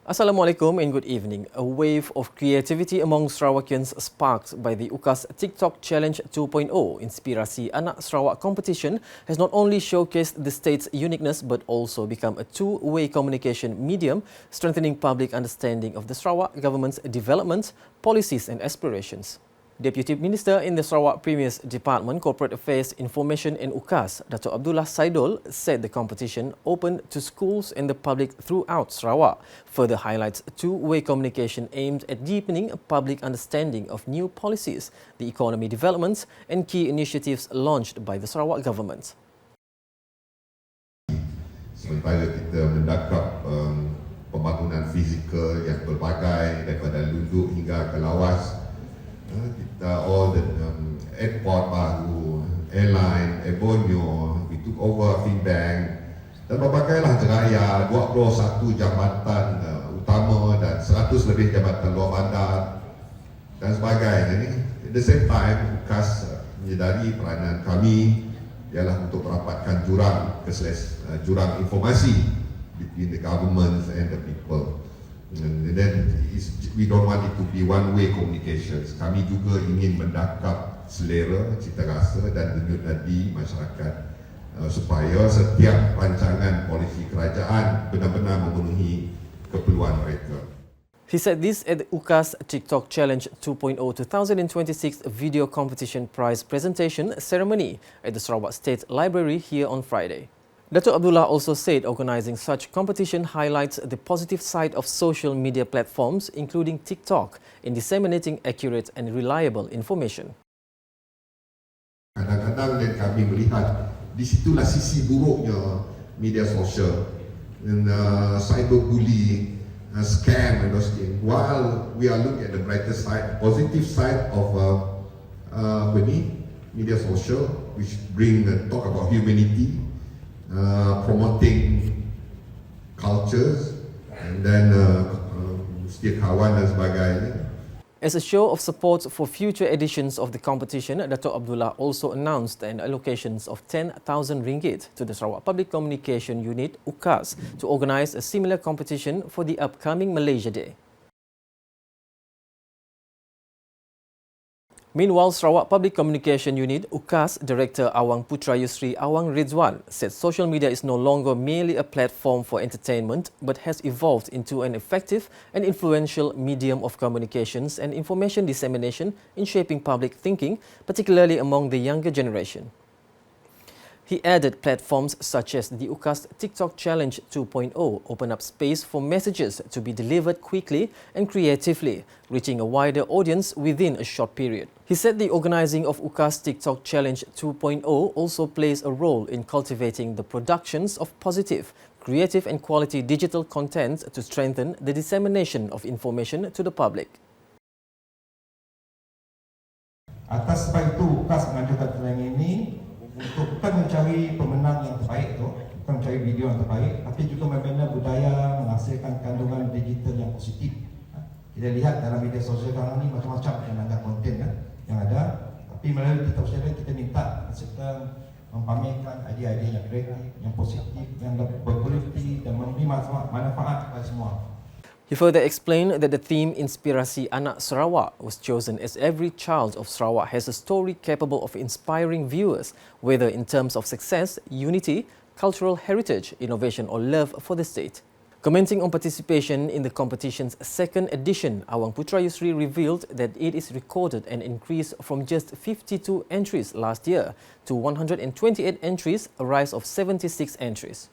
Assalamualaikum and good evening. A wave of creativity among Sarawakians sparked by the UKAS TikTok Challenge 2.0 Inspirasi Anak Sarawak competition has not only showcased the state's uniqueness but also become a two-way communication medium, strengthening public understanding of the Sarawak government's development, policies and aspirations. Deputy Minister in the Sarawak Premier's Department Corporate Affairs, Information and UKAS, Dato' Abdullah Saidul, said the competition opened to schools and the public throughout Sarawak, further highlights two-way communication aimed at deepening public understanding of new policies, the economy developments and key initiatives launched by the Sarawak government. Sementara kita mendakap pembangunan fizikal yang berbagai daripada lunduk hingga ke lawas, kita all the airport baru, airline, Ebonyo, we took over Finbank dan berbagailah jeraya 21 jambatan utama dan 100 lebih jambatan luar bandar dan sebagainya. At the same time, UKAS menyedari peranan kami ialah untuk merapatkan jurang informasi between the government and the people. And then we don't want it to be one-way communications. Kami juga ingin mendakap selera, cita rasa dan denyut nadi masyarakat supaya setiap rancangan polisi kerajaan benar-benar memenuhi keperluan mereka. He said this at the UKAS TikTok Challenge 2.0 2026 video competition prize presentation ceremony at the Sarawak State Library here on Friday. Dato' Abdullah also said organising such competition highlights the positive side of social media platforms, including TikTok, in disseminating accurate and reliable information. Kadang-kadang kami melihat di situlah sisi buruknya media sosial, dan cyberbullying, scam and those things. While we are looking at the brighter side, positive side of media social, which bring talk about humanity, promoting cultures and then setia kawan dan sebagainya. As a show of support for future editions of the competition, Dato' Abdullah also announced an allocations of 10,000 ringgit to the Sarawak Public Communication Unit UKAS to organise a similar competition for the upcoming Malaysia Day. Meanwhile, Sarawak Public Communication Unit UKAS Director Awang Putra Yusri Awang Rizwan said social media is no longer merely a platform for entertainment but has evolved into an effective and influential medium of communications and information dissemination in shaping public thinking, particularly among the younger generation. He added platforms such as the UKAS TikTok Challenge 2.0 open up space for messages to be delivered quickly and creatively, reaching a wider audience within a short period. He said the organising of UKAS TikTok Challenge 2.0 also plays a role in cultivating the productions of positive, creative and quality digital content to strengthen the dissemination of information to the public. Atas sebab itu, UKAS mengajukan challenge ini untuk bukan mencari pemenang yang terbaik tu, bukan mencari video yang terbaik, tapi juga membina budaya menghasilkan kandungan digital yang positif. Kita lihat dalam media sosial sekarang ni macam-macam penanggap konten yang ada, tapi melalui TikTok channel kita minta serta mempamerkan idea-idea yang kreatif, yang positif, yang berkualiti dan memberi manfaat kepada semua. He further explained that the theme Inspirasi Anak Sarawak was chosen as every child of Sarawak has a story capable of inspiring viewers, whether in terms of success, unity, cultural heritage, innovation or love for the state. Commenting on participation in the competition's second edition, Awang Putra Yusri revealed that it is recorded an increase from just 52 entries last year to 128 entries, a rise of 76 entries.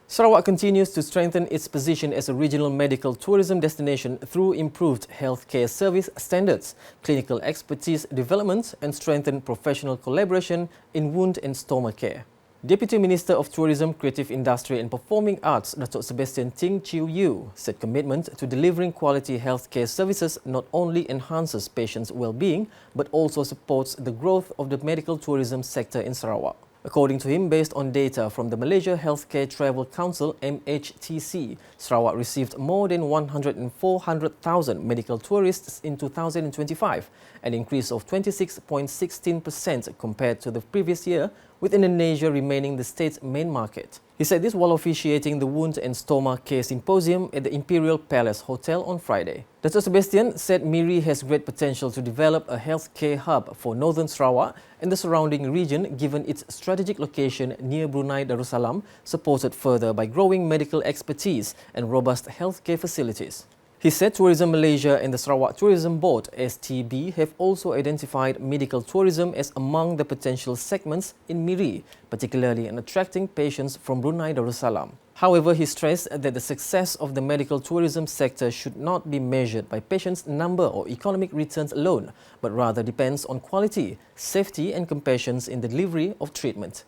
Sarawak continues to strengthen its position as a regional medical tourism destination through improved healthcare service standards, clinical expertise development and strengthened professional collaboration in wound and stomach care. Deputy Minister of Tourism, Creative Industry and Performing Arts, Dato' Sebastian Ting Chiu Yu, said commitment to delivering quality healthcare services not only enhances patients' well-being but also supports the growth of the medical tourism sector in Sarawak. According to him, based on data from the Malaysia Healthcare Travel Council (MHTC), Sarawak received more than 400,000 medical tourists in 2025, an increase of 26.16% compared to the previous year, with Indonesia remaining the state's main market. He said this while officiating the Wound and Stomach Care Symposium at the Imperial Palace Hotel on Friday. Dr. Sebastian said Miri has great potential to develop a healthcare hub for northern Sarawak and the surrounding region given its strategic location near Brunei Darussalam, supported further by growing medical expertise and robust healthcare facilities. He said Tourism Malaysia and the Sarawak Tourism Board (STB) have also identified medical tourism as among the potential segments in Miri, particularly in attracting patients from Brunei Darussalam. However, he stressed that the success of the medical tourism sector should not be measured by patients' number or economic returns alone, but rather depends on quality, safety and compassion in the delivery of treatment.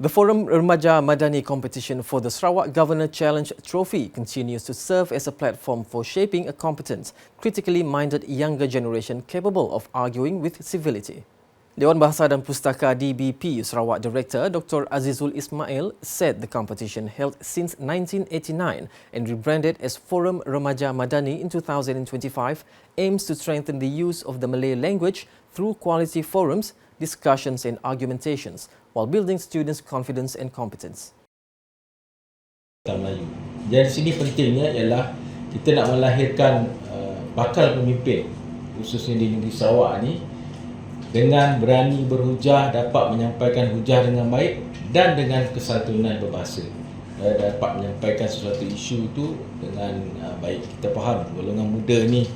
The Forum Remaja Madani competition for the Sarawak Governor Challenge Trophy continues to serve as a platform for shaping a competent, critically minded younger generation capable of arguing with civility. Dewan Bahasa dan Pustaka DBP Sarawak Director Dr. Azizul Ismail said the competition held since 1989 and rebranded as Forum Remaja Madani in 2025 aims to strengthen the use of the Malay language through quality forums, discussions and argumentations, while building students' confidence and competence. Melayu. Dari sini pentingnya ialah kita nak melahirkan bakal pemimpin khususnya di negeri Sarawak ni dengan berani berhujah, dapat menyampaikan hujah dengan baik dan dengan kesantunan berbahasa. Dapat menyampaikan sesuatu isu itu dengan baik. Kita faham golongan muda ni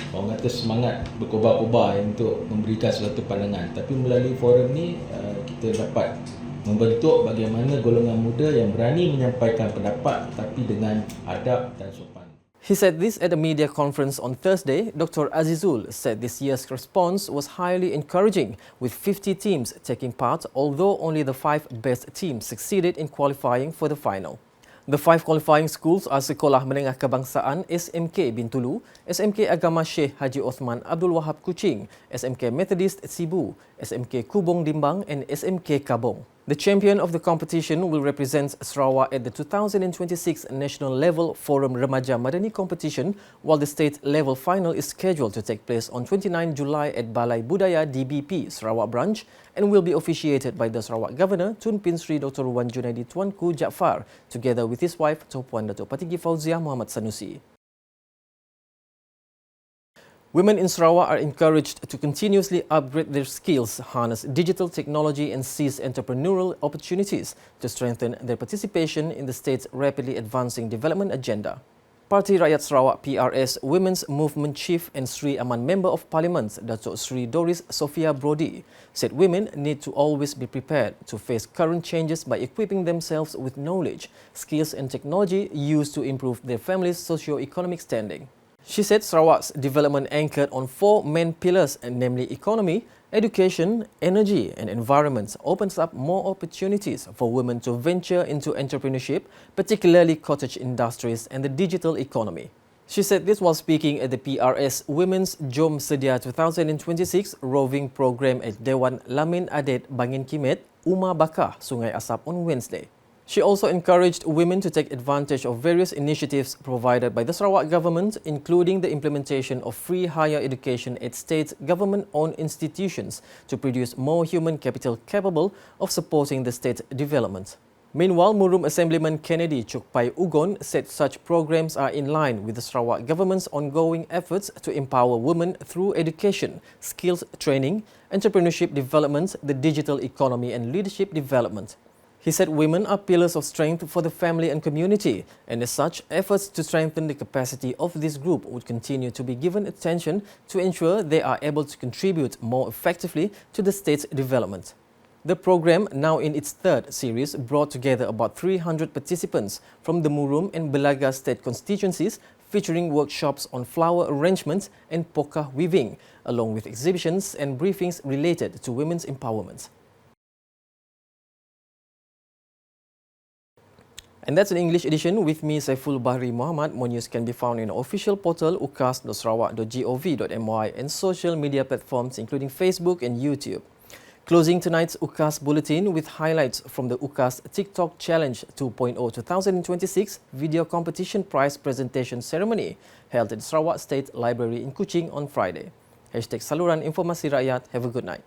orang kata semangat berkobar-kobar untuk memberikan suatu pandangan, tapi melalui forum ni kita dapat membentuk bagaimana golongan muda yang berani menyampaikan pendapat tapi dengan adab dan sopan. He said this at a media conference on Thursday. Dr. Azizul said this year's response was highly encouraging, with 50 teams taking part, although only the 5 best teams succeeded in qualifying for the final. The 5 qualifying schools are Sekolah Menengah Kebangsaan SMK Bintulu, SMK Agama Sheikh Haji Osman Abdul Wahab Kuching, SMK Methodist Sibu, SMK Kubong Dimbang and SMK Kabong. The champion of the competition will represent Sarawak at the 2026 National Level Forum Remaja Madani competition, while the state level final is scheduled to take place on 29 July at Balai Budaya DBP Sarawak branch and will be officiated by the Sarawak Governor Tun Pin Sri Dr. Wan Junaidi Tuanku Jaafar, together with his wife Tuan Datuk Patigi Fauzia Muhammad Sanusi. Women in Sarawak are encouraged to continuously upgrade their skills, harness digital technology and seize entrepreneurial opportunities to strengthen their participation in the state's rapidly advancing development agenda. Parti Rakyat Sarawak PRS Women's Movement Chief and Sri Aman Member of Parliament Datuk Sri Doris Sophia Brody said women need to always be prepared to face current changes by equipping themselves with knowledge, skills and technology used to improve their family's socio-economic standing. She said Sarawak's development anchored on 4 main pillars, namely economy, education, energy and environment, opens up more opportunities for women to venture into entrepreneurship, particularly cottage industries and the digital economy. She said this while speaking at the PRS Women's Jom Sedia 2026 roving program at Dewan Lamin Adet Bangin Kimet, Umar Bakah, Sungai Asap on Wednesday. She also encouraged women to take advantage of various initiatives provided by the Sarawak government, including the implementation of free higher education at state government-owned institutions to produce more human capital capable of supporting the state development. Meanwhile, Murum Assemblyman Kennedy Chukpai Ugon said such programs are in line with the Sarawak government's ongoing efforts to empower women through education, skills training, entrepreneurship development, the digital economy and leadership development. He said women are pillars of strength for the family and community, and as such, efforts to strengthen the capacity of this group would continue to be given attention to ensure they are able to contribute more effectively to the state's development. The program, now in its 3rd series, brought together about 300 participants from the Murum and Belaga state constituencies, featuring workshops on flower arrangement and poka weaving, along with exhibitions and briefings related to women's empowerment. And that's an English edition with me, Saiful Bahri Muhammad. More news can be found in our official portal ukas.sarawak.gov.my and social media platforms including Facebook and YouTube. Closing tonight's UKAS Bulletin with highlights from the UKAS TikTok Challenge 2.0 2026 video competition prize presentation ceremony held at Sarawak State Library in Kuching on Friday. #Saluran Informasi Rakyat. Have a good night.